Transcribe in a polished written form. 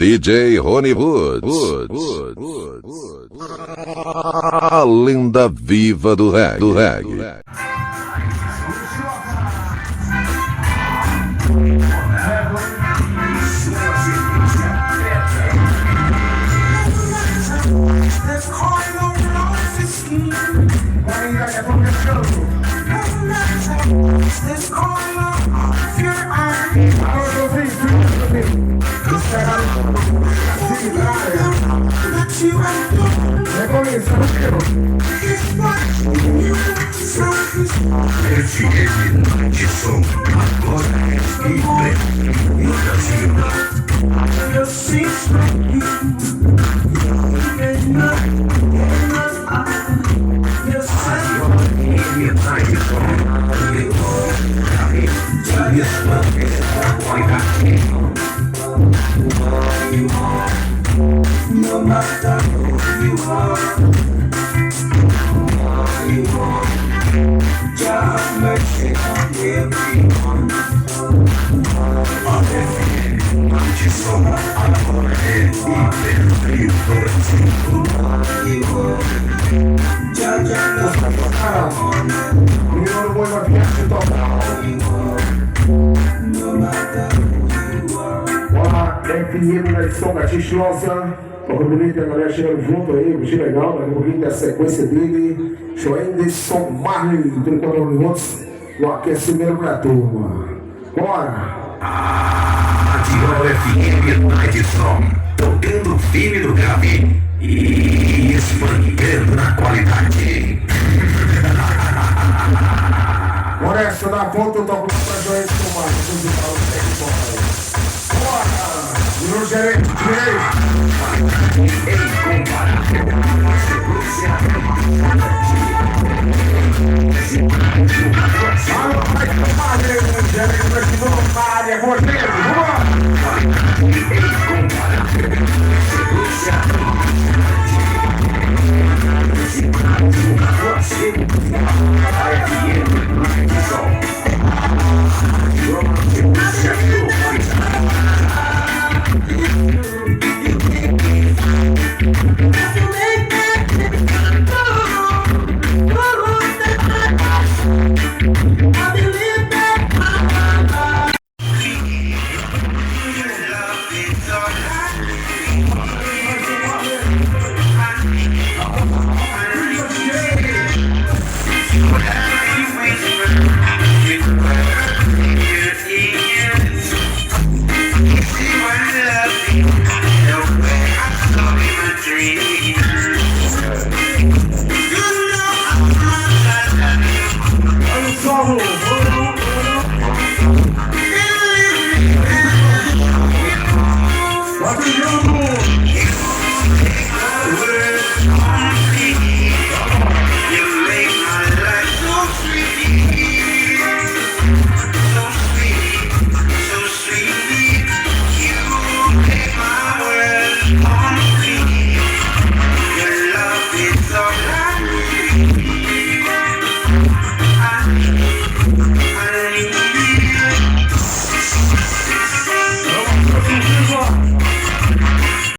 DJ Rony Woods, a lenda viva do reggae. FM Night Som, agora é livre no Brasil. No matter who you are, just mercy on everyone. FM Night Som, agora é livre no Brasil. FM Night Som, Catichosa. Toca bonito, a galera chegando junto aí, muito legal, daqui a pouquinho tem a sequência dele. Show ainda Som Marley, tudo quando juntos, o aquecimento pra turma. Bora! Atirou FM Night Som, tocando firme no grave e espancando na qualidade. Bora essa da ponta, eu toco pra joia de tomate, tudo para o técnico. Bora! Virou gerente, direito! Incomparável, sequência Alô, vai tomar, gerente, vai tomar, é você, vamos lá!